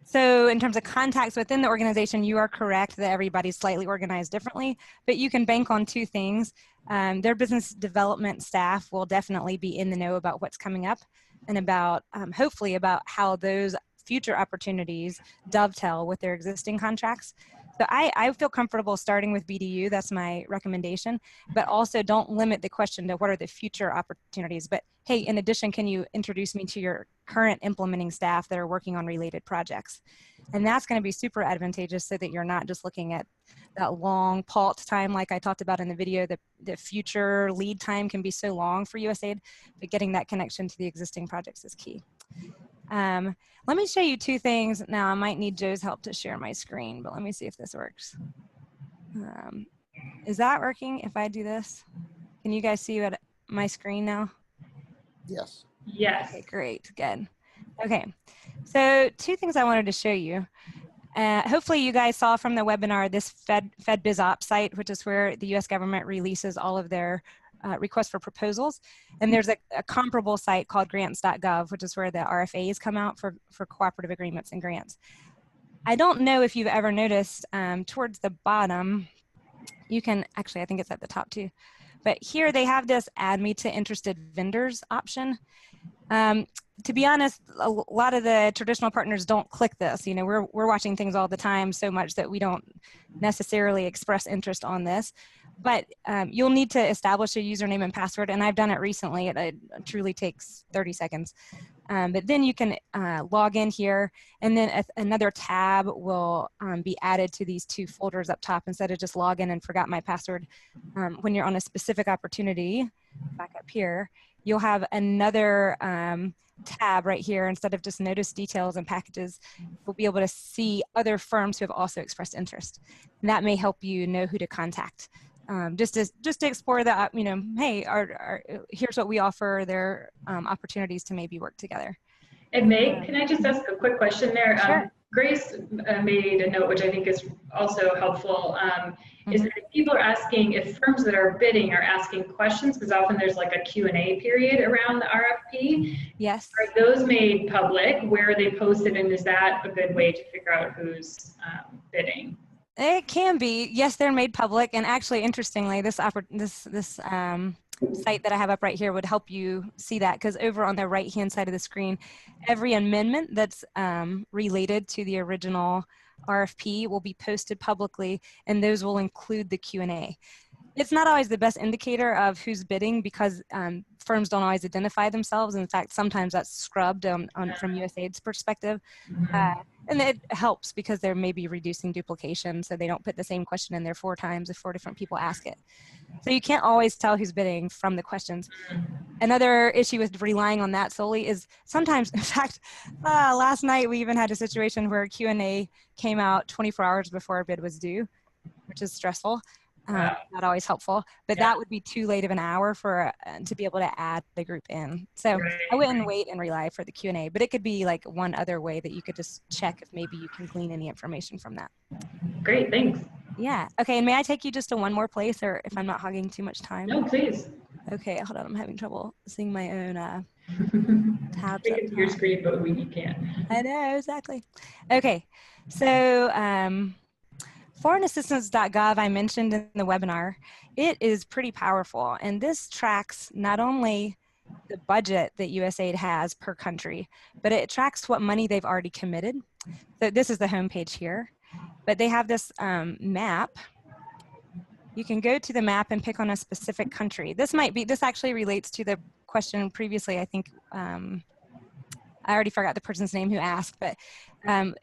So in terms of contacts within the organization, you are correct that everybody's slightly organized differently, but you can bank on two things. Their business development staff will definitely be in the know about what's coming up and about, hopefully, about how those future opportunities dovetail with their existing contracts. So I feel comfortable starting with BDU, that's my recommendation, but also don't limit the question to what are the future opportunities. But hey, in addition, can you introduce me to your current implementing staff that are working on related projects? And that's going to be super advantageous so that you're not just looking at that long PALT time like I talked about in the video. The future lead time can be so long for USAID, but getting that connection to the existing projects is key. Let me show you two things. Now, I might need Joe's help to share my screen, but let me see if this works. Is that working if I do this? Can you guys see my screen now? Yes. Yes. Okay, great, good. Okay, so two things I wanted to show you. Hopefully you guys saw from the webinar this FedBizOps site, which is where the US government releases all of their requests for proposals. And there's a comparable site called grants.gov, which is where the RFAs come out for cooperative agreements and grants. I don't know if you've ever noticed towards the bottom, you can, actually I think it's at the top too, but here they have this add me to interested vendors option. To be honest, a lot of the traditional partners don't click this. You know, we're watching things all the time so much that we don't necessarily express interest on this. But you'll need to establish a username and password, and I've done it recently. It truly takes 30 seconds. But then you can log in here, and then another tab will be added to these two folders up top instead of just log in and forgot my password. When you're on a specific opportunity, back up here, you'll have another tab right here. Instead of just notice details and packages, we'll be able to see other firms who have also expressed interest. And that may help you know who to contact. Just to explore that, you know, hey, here's what we offer. There are opportunities to maybe work together. And Meg, can I just ask a quick question there? Sure. Grace made a note, which I think is also helpful, is that people are asking if firms that are bidding are asking questions, because often there's like a Q&A period around the RFP. Yes. Are those made public? Where are they posted? And is that a good way to figure out who's bidding? It can be. Yes, they're made public. And actually, interestingly, this site that I have up right here would help you see that, because over on the right-hand side of the screen, every amendment that's related to the original RFP will be posted publicly, and those will include the Q&A. It's not always the best indicator of who's bidding because firms don't always identify themselves. In fact, sometimes that's scrubbed from USAID's perspective. And it helps because they're maybe reducing duplication, so they don't put the same question in there 4 times if 4 different people ask it. So you can't always tell who's bidding from the questions. Another issue with relying on that solely is sometimes, in fact, last night we even had a situation where Q&A came out 24 hours before our bid was due, which is stressful. Not always helpful, but that would be too late of an hour for to be able to add the group in. So I wouldn't wait and rely for the Q&A, but it could be like one other way that you could just check if maybe you can glean any information from that. Great, thanks. Yeah. Okay, and may I take you just to one more place, or if I'm not hogging too much time? No, please. Okay, hold on, I'm having trouble seeing my own tabs We up can see your top. screen, but we can't. I know, exactly. Okay, so foreignassistance.gov I mentioned in the webinar, it is pretty powerful, and this tracks not only the budget that USAID has per country, but it tracks what money they've already committed. So this is the homepage here, but they have this map. You can go to the map and pick on a specific country. This actually relates to the question previously, I think, I already forgot the person's name who asked, but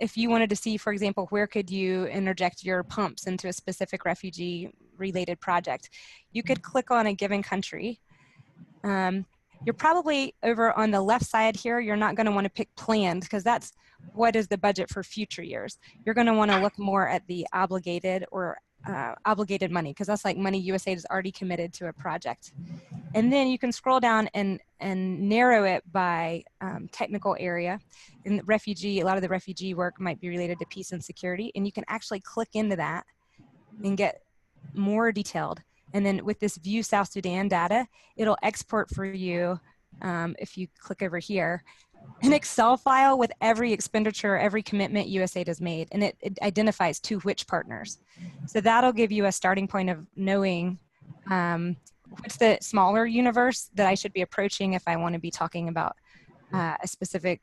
if you wanted to see, for example, where could you interject your pumps into a specific refugee-related project, you could click on a given country. You're probably over on the left side here, you're not going to want to pick planned because that's what is the budget for future years. You're going to want to look more at the obligated or obligated money because that's like money USAID has already committed to a project. And then you can scroll down and narrow it by technical area. And refugee, a lot of the refugee work might be related to peace and security, and you can actually click into that and get more detailed. And then with this View South Sudan data, it'll export for you, if you click over here, an Excel file with every expenditure, every commitment USAID has made, and it identifies to which partners. So that'll give you a starting point of knowing what's the smaller universe that I should be approaching if I want to be talking about a specific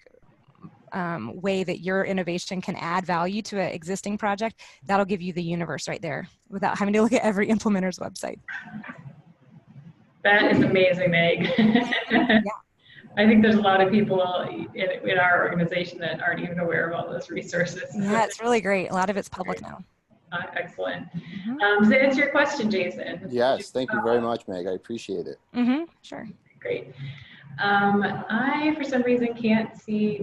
way that your innovation can add value to an existing project. That'll give you the universe right there without having to look at every implementer's website. That is amazing, Meg. Yeah. I think there's a lot of people in our organization that aren't even aware of all those resources. Yeah, it's really great. A lot of it's public now. Excellent. Does that answer your question, Jason? Yes, thank you very much, Meg. I appreciate it. Sure. Great. I, for some reason, can't see,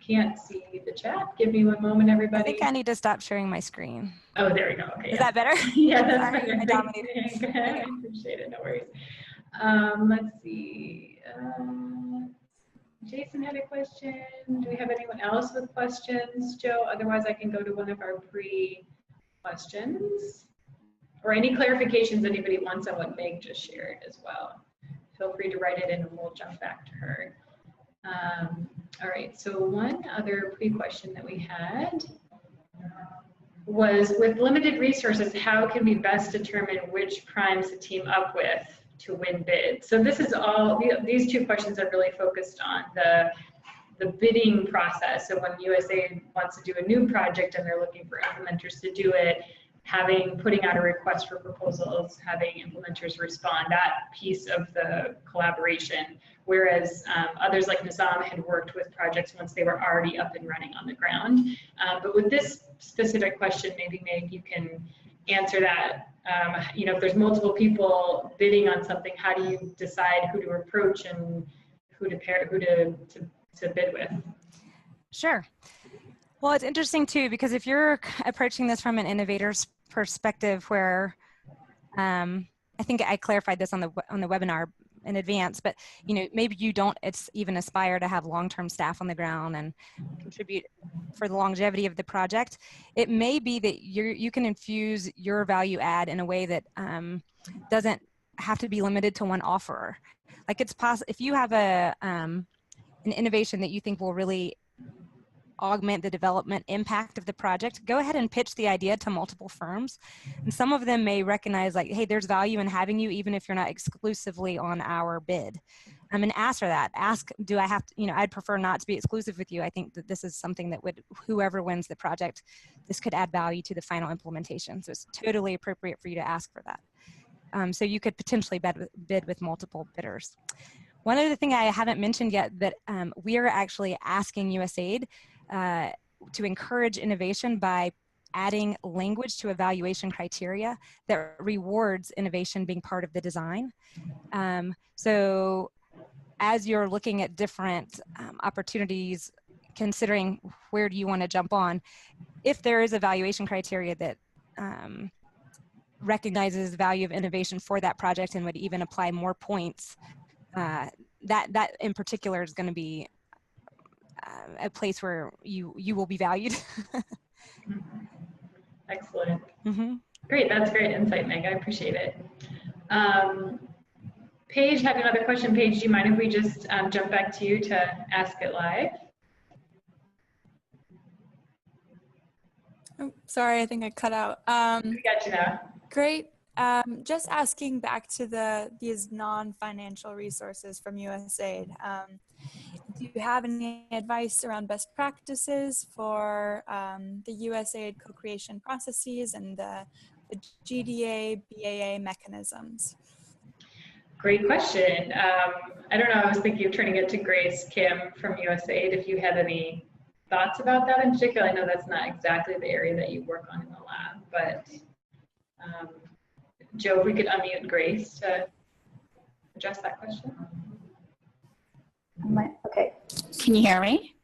can't see the chat. Give me one moment, everybody. I think I need to stop sharing my screen. Oh, there we go. Okay. Is that better? Yeah, that's Sorry, better. I dominated. I appreciate it. No worries. Let's see. Jason had a question. Do we have anyone else with questions, Joe? Otherwise, I can go to one of our pre-questions. Or any clarifications anybody wants on what Meg just shared as well. Feel free to write it in and we'll jump back to her. All right, so one other pre-question that we had was, with limited resources, how can we best determine which primes to team up with to win bids? So this is all, these two questions are really focused on the bidding process. So when USAID wants to do a new project and they're looking for implementers to do it, putting out a request for proposals, having implementers respond, that piece of the collaboration. Whereas others like Nizam had worked with projects once they were already up and running on the ground. But with this specific question, maybe Meg, you can answer that. You know, if there's multiple people bidding on something, how do you decide who to approach and who to bid with? Sure. Well, it's interesting too, because if you're approaching this from an innovator's perspective, where I think I clarified this on the webinar in advance, but you know, maybe you don't even aspire to have long-term staff on the ground and contribute for the longevity of the project. It may be that you can infuse your value add in a way that doesn't have to be limited to one offerer. Like it's possible if you have an innovation that you think will really augment the development impact of the project, go ahead and pitch the idea to multiple firms. And some of them may recognize like, hey, there's value in having you even if you're not exclusively on our bid. And ask for that. Ask, do I have to, you know, I'd prefer not to be exclusive with you. I think that this is something that would, whoever wins the project, this could add value to the final implementation. So it's totally appropriate for you to ask for that. So you could potentially bid with multiple bidders. One other thing I haven't mentioned yet that we are actually asking USAID to encourage innovation by adding language to evaluation criteria that rewards innovation being part of the design. So as you're looking at different opportunities, considering where do you want to jump on, if there is evaluation criteria that recognizes the value of innovation for that project and would even apply more points, that in particular is going to be a place where you will be valued. Excellent. Great, that's great insight, Meg. I appreciate it. Paige had another question. Paige, do you mind if we just jump back to you to ask it live? Oh, sorry, I think I cut out. We got you now. Great. Just asking back to these non-financial resources from USAID. Do you have any advice around best practices for the USAID co-creation processes and the GDA, BAA mechanisms? Great question. I don't know, I was thinking of turning it to Grace Kim from USAID if you had any thoughts about that in particular. I know that's not exactly the area that you work on in the lab, but Joe, if we could unmute Grace to address that question. Okay, can you hear me?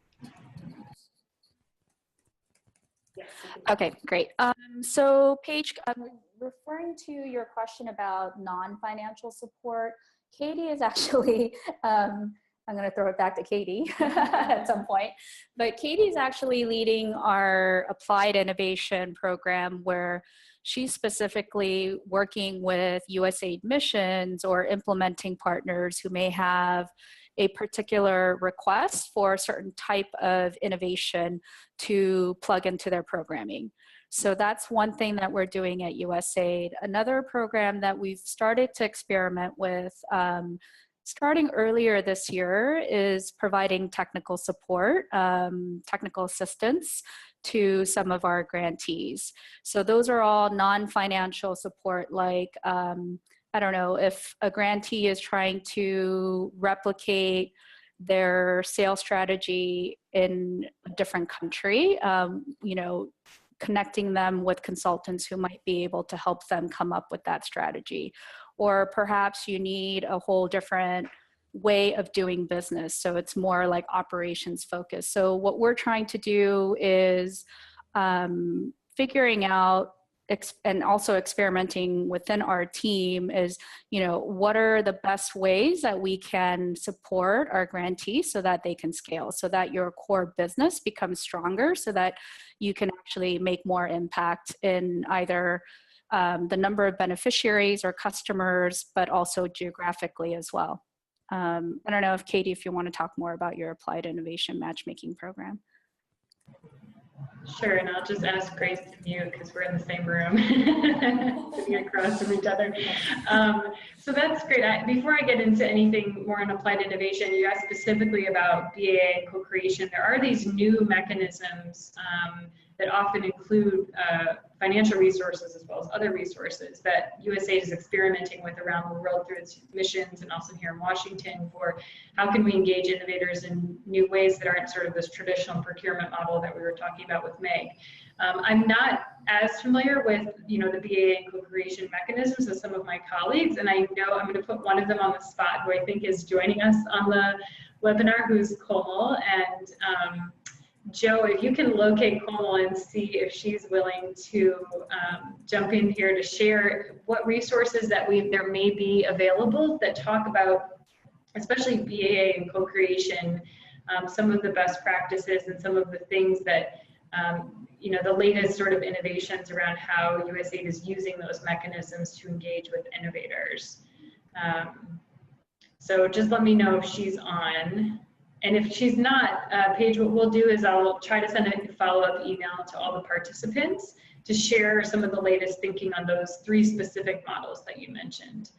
Yes. Okay, great. So Paige, referring to your question about non-financial support, Katie is actually, I'm going to throw it back to Katie at some point, but Katie is actually leading our applied innovation program where she's specifically working with USAID missions or implementing partners who may have a particular request for a certain type of innovation to plug into their programming. So that's one thing that we're doing at USAID. Another program that we've started to experiment with starting earlier this year is providing technical support, technical assistance to some of our grantees. So those are all non-financial support, like, I don't know, if a grantee is trying to replicate their sales strategy in a different country, you know, connecting them with consultants who might be able to help them come up with that strategy. Or perhaps you need a whole different way of doing business. So it's more like operations focused. So what we're trying to do is figuring out and also experimenting within our team is, you know, what are the best ways that we can support our grantees so that they can scale, so that your core business becomes stronger, so that you can actually make more impact in either the number of beneficiaries or customers, but also geographically as well. I don't know if Katie, if you want to talk more about your applied innovation matchmaking program. Sure, and I'll just ask Grace to mute because we're in the same room, sitting across from each other. So that's great. Before I get into anything more on applied innovation, you asked specifically about BAA and co-creation. There are these new mechanisms that often include financial resources as well as other resources that USAID is experimenting with around the world through its missions and also here in Washington for how can we engage innovators in new ways that aren't sort of this traditional procurement model that we were talking about with Meg. I'm not as familiar with, you know, the BAA and co-creation mechanisms as some of my colleagues, and I know I'm going to put one of them on the spot who I think is joining us on the webinar, who's Komal. And Joe, if you can locate Komal and see if she's willing to jump in here to share what resources that there may be available that talk about, especially BAA and co-creation, some of the best practices and some of the things that, you know, the latest sort of innovations around how USAID is using those mechanisms to engage with innovators. So just let me know if she's on. And if she's not, Paige, what we'll do is I'll try to send a follow-up email to all the participants to share some of the latest thinking on those 3 specific models that you mentioned.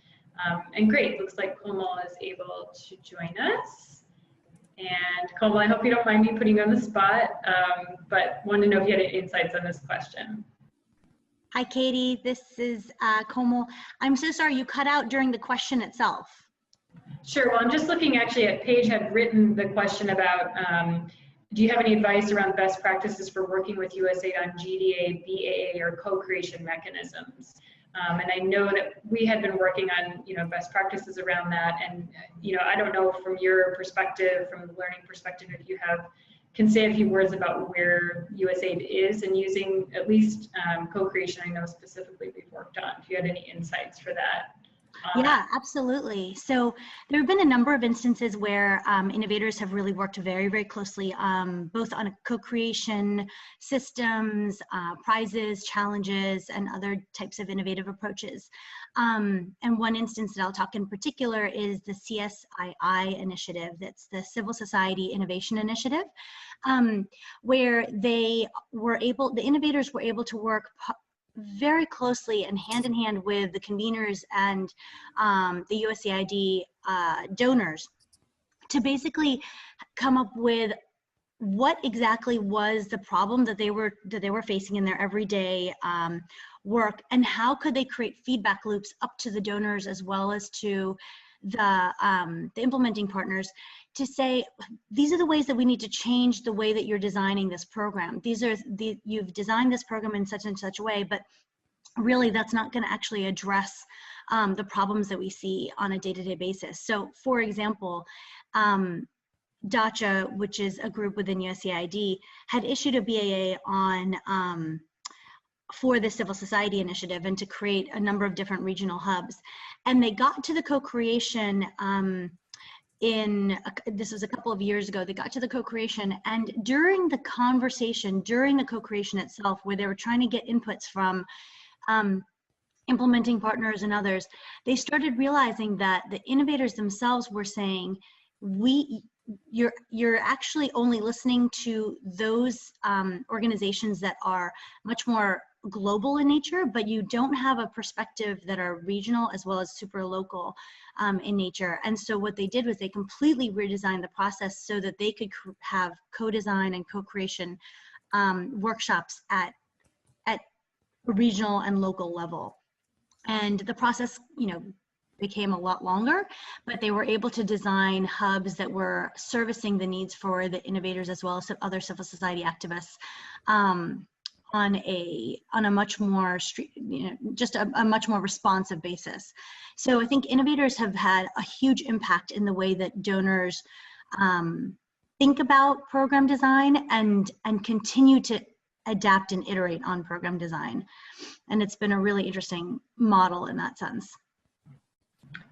And great, looks like Komal is able to join us. And Komal, I hope you don't mind me putting you on the spot, but wanted to know if you had any insights on this question. Hi, Katie, this is Komal. I'm so sorry you cut out during the question itself. Sure, well, I'm just looking actually at Paige had written the question about, do you have any advice around best practices for working with USAID on GDA, BAA, or co-creation mechanisms? And I know that we had been working on, you know, best practices around that. And, you know, I don't know from your perspective, from the learning perspective, if you can say a few words about where USAID is in using at least co-creation. I know specifically we've worked on, if you had any insights for that. Yeah, absolutely. So there have been a number of instances where innovators have really worked very, very closely, both on a co-creation, systems, prizes, challenges, and other types of innovative approaches. And one instance that I'll talk in particular is the CSII initiative. That's the Civil Society Innovation Initiative, where the innovators were able to work very closely and hand in hand with the conveners and the USAID donors to basically come up with what exactly was the problem that they were facing in their everyday work, and how could they create feedback loops up to the donors as well as to the implementing partners to say, these are the ways that we need to change the way that you're designing this program. You've designed this program in such and such a way, but really that's not going to actually address the problems that we see on a day-to-day basis. So for example, DACHA, which is a group within USAID, had issued a BAA on for the Civil Society Initiative and to create a number of different regional hubs. And they got to the co-creation this was a couple of years ago. They got to the co-creation, and during the conversation, during the co-creation itself, where they were trying to get inputs from implementing partners and others, they started realizing that the innovators themselves were saying, you're actually only listening to those organizations that are much more global in nature, but you don't have a perspective that are regional as well as super local in nature. And so what they did was they completely redesigned the process so that they could have co-design and co-creation workshops at regional and local level. And the process, became a lot longer, but they were able to design hubs that were servicing the needs for the innovators as well as other civil society activists on a much more just a much more responsive basis. So I think innovators have had a huge impact in the way that donors think about program design and continue to adapt and iterate on program design. And it's been a really interesting model in that sense.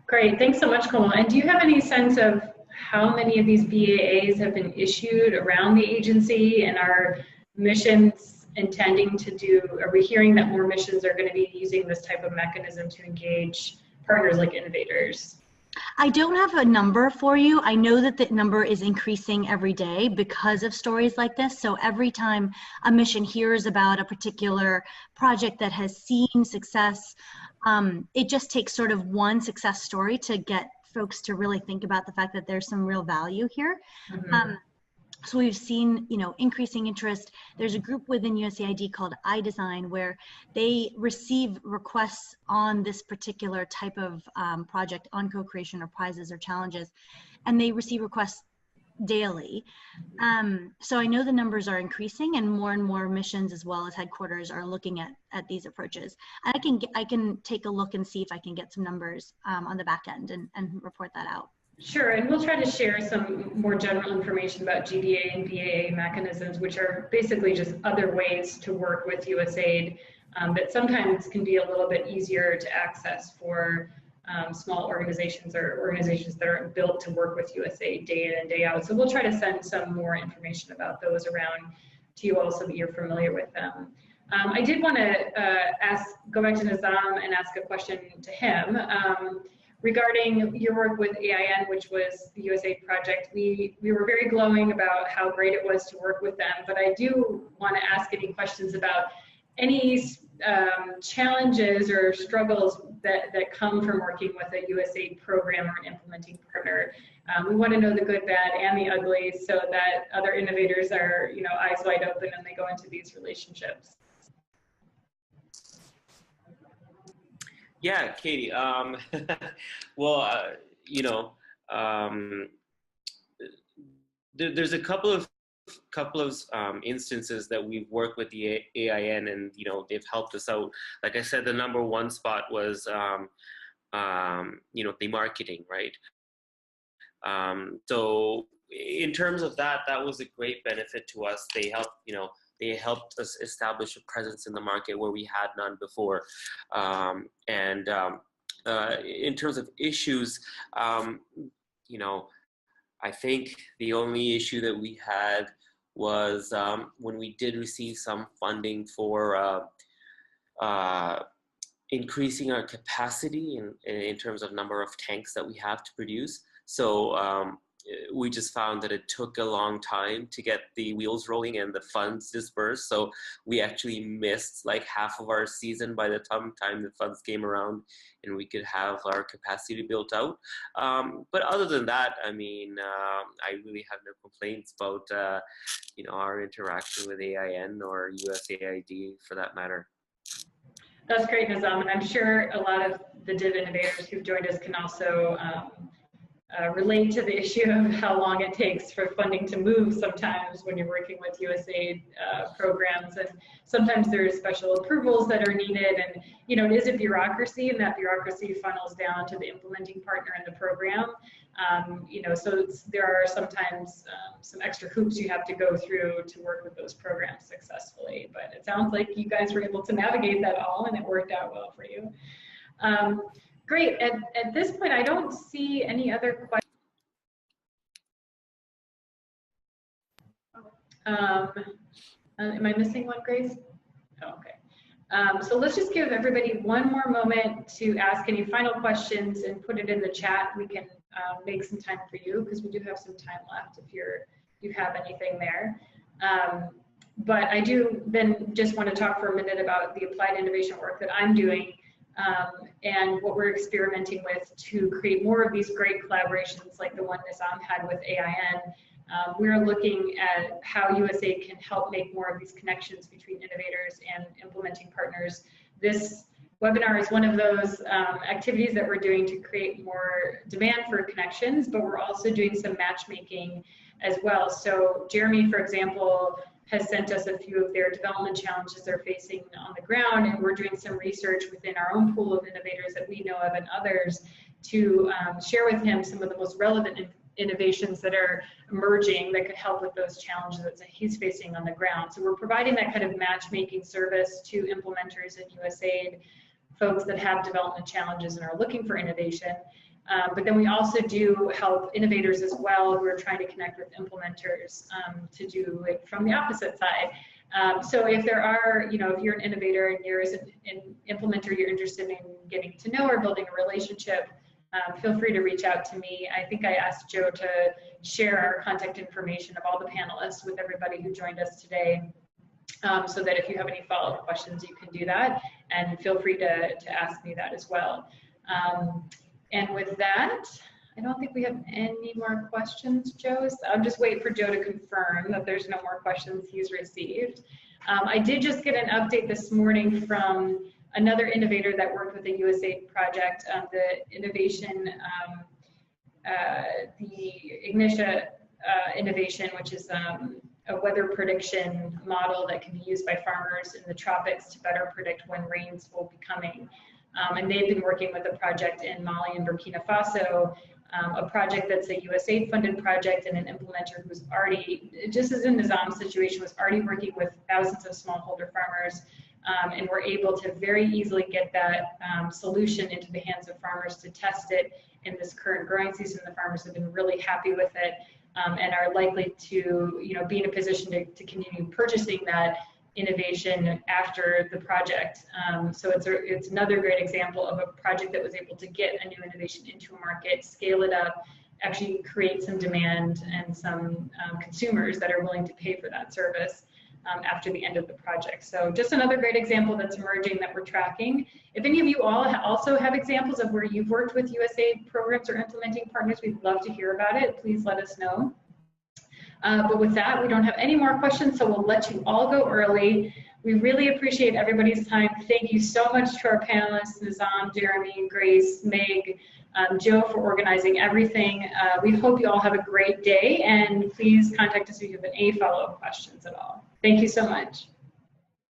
Great, thanks so much, Komal. And do you have any sense of how many of these BAAs have been issued around the agency, and are missions intending to do, are we hearing that more missions are going to be using this type of mechanism to engage partners like innovators? I don't have a number for you. I know that the number is increasing every day because of stories like this. So every time a mission hears about a particular project that has seen success, it just takes sort of one success story to get folks to really think about the fact that there's some real value here. Mm-hmm. So we've seen, increasing interest. There's a group within USAID called iDesign where they receive requests on this particular type of project on co-creation or prizes or challenges, and they receive requests daily. So I know the numbers are increasing, and more missions as well as headquarters are looking at these approaches. I can take a look and see if I can get some numbers on the back end and report that out. Sure, and we'll try to share some more general information about GDA and BAA mechanisms, which are basically just other ways to work with USAID that sometimes can be a little bit easier to access for small organizations or organizations that aren't built to work with USAID day in and day out. So we'll try to send some more information about those around to you all so that you're familiar with them. I did want to go back to Nizam and ask a question to him. Regarding your work with AIN, which was the USAID project, we were very glowing about how great it was to work with them, but I do want to ask any questions about any challenges or struggles that come from working with a USAID program or an implementing partner. We want to know the good, bad, and the ugly so that other innovators are, eyes wide open and they go into these relationships. Yeah, Katie. There's a couple of instances that we've worked with the AIN, and they've helped us out. Like I said, the number one spot was the marketing, right? So in terms of that was a great benefit to us. They helped us establish a presence in the market where we had none before. in terms of issues, you know, I think the only issue that we had was when we did receive some funding for increasing our capacity in terms of number of tanks that we have to produce. So we just found that it took a long time to get the wheels rolling and the funds dispersed. So we actually missed like half of our season by the time the funds came around and we could have our capacity built out. But other than that, I mean, I really have no complaints about, you know, our interaction with AIN or USAID for that matter. That's great, Nizam, and I'm sure a lot of the DIV innovators who've joined us can also relate to the issue of how long it takes for funding to move sometimes when you're working with USAID programs, and sometimes there are special approvals that are needed, and you know, it is a bureaucracy, and that bureaucracy funnels down to the implementing partner in the program. You know, so there are sometimes some extra hoops you have to go through to work with those programs successfully, but it sounds like you guys were able to navigate that all and it worked out well for you. Great. At this point, I don't see any other questions. Am I missing one, Grace? Oh, okay. So let's just give everybody one more moment to ask any final questions and put it in the chat. We can make some time for you because we do have some time left if you have anything there. But I do then just want to talk for a minute about the applied innovation work that I'm doing. And what we're experimenting with to create more of these great collaborations like the one Nizam had with AIN. We're looking at how USAID can help make more of these connections between innovators and implementing partners. This webinar is one of those activities that we're doing to create more demand for connections, but we're also doing some matchmaking as well. So Jeremy, for example, has sent us a few of their development challenges they're facing on the ground, and we're doing some research within our own pool of innovators that we know of and others to share with him some of the most relevant innovations that are emerging that could help with those challenges that he's facing on the ground. So we're providing that kind of matchmaking service to implementers in USAID, folks that have development challenges and are looking for innovation. But then we also do help innovators as well who are trying to connect with implementers to do it from the opposite side. So if there are, you know, if you're an innovator and you're an implementer, you're interested in getting to know or building a relationship, feel free to reach out to me. I think I asked Joe to share our contact information of all the panelists with everybody who joined us today. So that if you have any follow-up questions, you can do that, and feel free to ask me that as well. And with that, I don't think we have any more questions, Joe. So I'm just waiting for Joe to confirm that there's no more questions he's received. I did just get an update this morning from another innovator that worked with the USAID project, the innovation, the Ignitia innovation, which is a weather prediction model that can be used by farmers in the tropics to better predict when rains will be coming. And they've been working with a project in Mali and Burkina Faso, a project that's a USAID funded project, and an implementer who's already, just as in Nizam's situation, was already working with thousands of smallholder farmers, and we're able to very easily get that solution into the hands of farmers to test it in this current growing season. The farmers have been really happy with it, and are likely to, you know, be in a position to continue purchasing that innovation after the project. So it's another great example of a project that was able to get a new innovation into a market, scale it up, actually create some demand and some consumers that are willing to pay for that service after the end of the project. So just another great example that's emerging that we're tracking. If any of you all also have examples of where you've worked with USAID programs or implementing partners, we'd love to hear about it. Please let us know. But with that, we don't have any more questions, so we'll let you all go early. We really appreciate everybody's time. Thank you so much to our panelists, Nizam, Jeremy, Grace, Meg, Joe, for organizing everything. We hope you all have a great day, and please contact us if you have any follow-up questions at all. Thank you so much.